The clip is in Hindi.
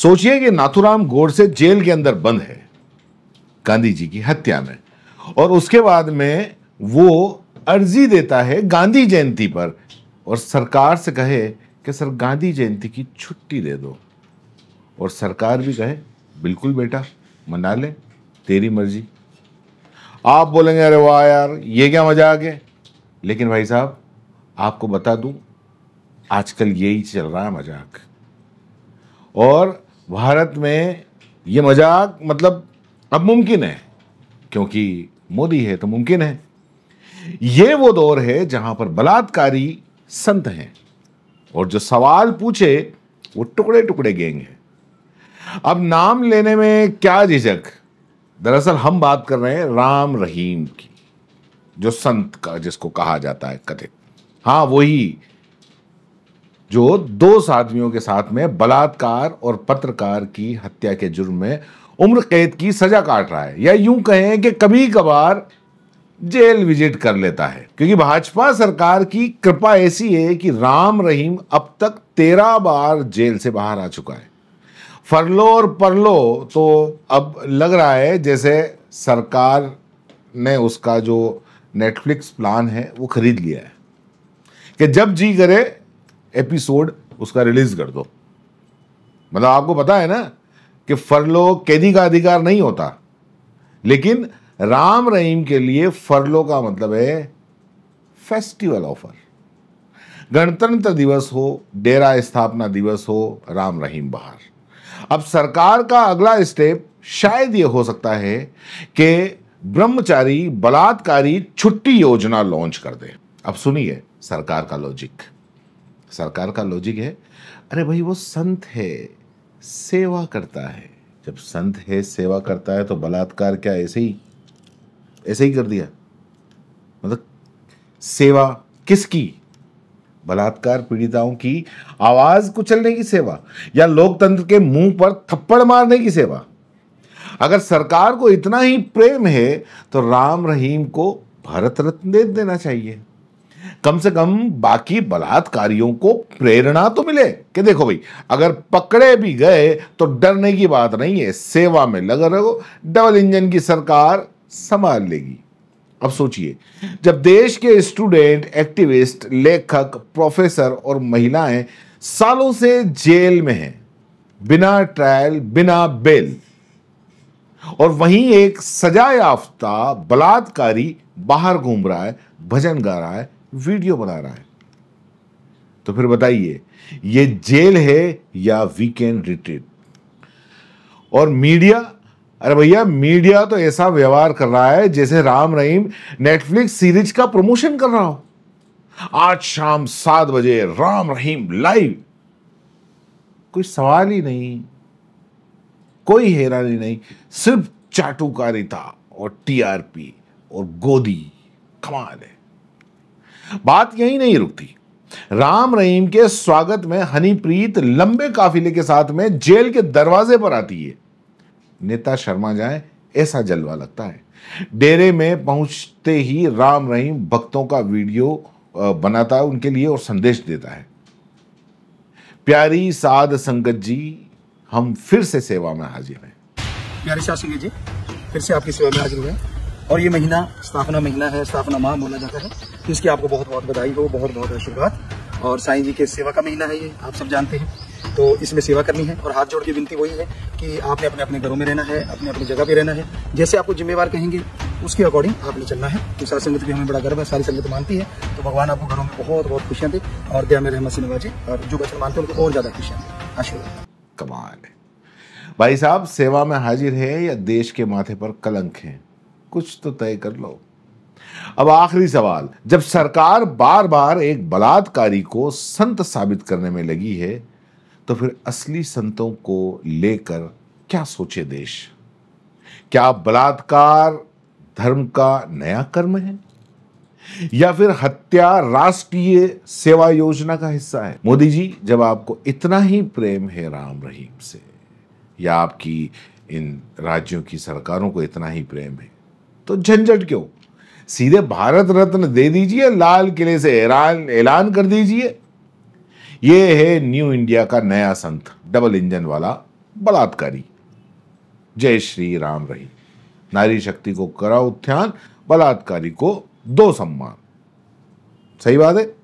सोचिए कि नाथूराम गोडसे जेल के अंदर बंद है गांधी जी की हत्या में, और उसके बाद में वो अर्जी देता है गांधी जयंती पर और सरकार से कहे कि सर गांधी जयंती की छुट्टी दे दो, और सरकार भी कहे बिल्कुल बेटा मना ले, तेरी मर्जी। आप बोलेंगे अरे वाह यार ये क्या मजाक है, लेकिन भाई साहब आपको बता दूं आजकल यही चल रहा है मजाक, और भारत में ये मजाक मतलब अब मुमकिन है क्योंकि मोदी है तो मुमकिन है। ये वो दौर है जहां पर बलात्कारी संत हैं और जो सवाल पूछे वो टुकड़े टुकड़े गैंग है। अब नाम लेने में क्या झिझक, दरअसल हम बात कर रहे हैं राम रहीम की, जो संत का जिसको कहा जाता है कथित, हाँ वही जो 2 आदमियों के साथ में बलात्कार और पत्रकार की हत्या के जुर्म में उम्र कैद की सजा काट रहा है, या यूं कहें कि कभी कभार जेल विजिट कर लेता है, क्योंकि भाजपा सरकार की कृपा ऐसी है कि राम रहीम अब तक 13 बार जेल से बाहर आ चुका है। फरलो और परलो तो अब लग रहा है जैसे सरकार ने उसका जो नेटफ्लिक्स प्लान है वो खरीद लिया है कि जब जी करे एपिसोड उसका रिलीज कर दो। मतलब आपको पता है ना कि फरलो कैदी का अधिकार नहीं होता, लेकिन राम रहीम के लिए फरलो का मतलब है फेस्टिवल ऑफर। गणतंत्र दिवस हो, डेरा स्थापना दिवस हो, राम रहीम बाहर। अब सरकार का अगला स्टेप शायद यह हो सकता है कि ब्रह्मचारी बलात्कारी छुट्टी योजना लॉन्च कर दे। अब सुनिए सरकार का लॉजिक। सरकार का लॉजिक है, अरे भाई वो संत है, सेवा करता है। जब संत है, सेवा करता है, तो बलात्कार क्या ऐसे ही कर दिया? मतलब सेवा किसकी? बलात्कार पीड़िताओं की आवाज कुचलने की सेवा, या लोकतंत्र के मुंह पर थप्पड़ मारने की सेवा? अगर सरकार को इतना ही प्रेम है तो राम रहीम को भारत रत्न दे देना चाहिए। कम से कम बाकी बलात्कारियों को प्रेरणा तो मिले कि देखो भाई अगर पकड़े भी गए तो डरने की बात नहीं है, सेवा में लगा रहो, डबल इंजन की सरकार संभाल लेगी। अब सोचिए, जब देश के स्टूडेंट, एक्टिविस्ट, लेखक, प्रोफेसर और महिलाएं सालों से जेल में हैं, बिना ट्रायल, बिना बेल, और वहीं एक सजा याफ्ता बलात्कारी बाहर घूम रहा है, भजन गा रहा है, वीडियो बना रहा है, तो फिर बताइए ये जेल है या वीकेंड रिट्रीट? और मीडिया, अरे भैया मीडिया तो ऐसा व्यवहार कर रहा है जैसे राम रहीम नेटफ्लिक्स सीरीज का प्रमोशन कर रहा हो। आज शाम 7 बजे राम रहीम लाइव। कोई सवाल ही नहीं, कोई हैरानी नहीं, सिर्फ चाटुकारिता और टीआरपी और गोदी। कमाल है। बात यही नहीं रुकती। राम रहीम के स्वागत में हनीप्रीत लंबे काफिले के साथ में जेल के दरवाजे पर आती है। नेता शर्मा जाए ऐसा जलवा लगता है। डेरे में पहुंचते ही राम रहीम भक्तों का वीडियो बनाता है उनके लिए और संदेश देता है, प्यारी साध संगत जी हम फिर से सेवा में हाजिर हैं। प्यारे साध संगत जी फिर से आपकी सेवा में हाजिर हुए, और ये महीना स्थापना महीना है, स्थापना माह बोला जाता है, तो इसकी आपको बहुत बहुत बधाई हो, बहुत बहुत आशीर्वाद। और साईं जी के सेवा का महीना है ये, आप सब जानते हैं, तो इसमें सेवा करनी है। और हाथ जोड़ के विनती वही है कि आपने अपने अपने घरों में रहना है, अपने अपनी जगह पे रहना है, जैसे आपको जिम्मेवार कहेंगे उसके अकॉर्डिंग आपने चलना है। तो सारी संगत भी हमें बड़ा गर्व है, सारी संगत मानती है, तो भगवान आपको घरों में बहुत बहुत खुशियां दे और दया में रहमत से नवाजे, और जो बच्चे मानते हैं उनको और ज्यादा खुशियां दे। आशीर्वाद। कमाल है भाई साहब, सेवा में हाजिर है या देश के माथे पर कलंक है, कुछ तो तय कर लो। अब आखिरी सवाल, जब सरकार बार बार एक बलात्कारी को संत साबित करने में लगी है तो फिर असली संतों को लेकर क्या सोचे देश? क्या बलात्कार धर्म का नया कर्म है या फिर हत्या राष्ट्रीय सेवा योजना का हिस्सा है? मोदी जी, जब आपको इतना ही प्रेम है राम रहीम से, या आपकी इन राज्यों की सरकारों को इतना ही प्रेम है, तो झंझट क्यों? सीधे भारत रत्न दे दीजिए, लाल किले से ऐलान कर दीजिए। ये है न्यू इंडिया का नया संत, डबल इंजन वाला बलात्कारी। जय श्री राम रही। नारी शक्ति को करा उत्थान, बलात्कारी को दो सम्मान। सही बात है।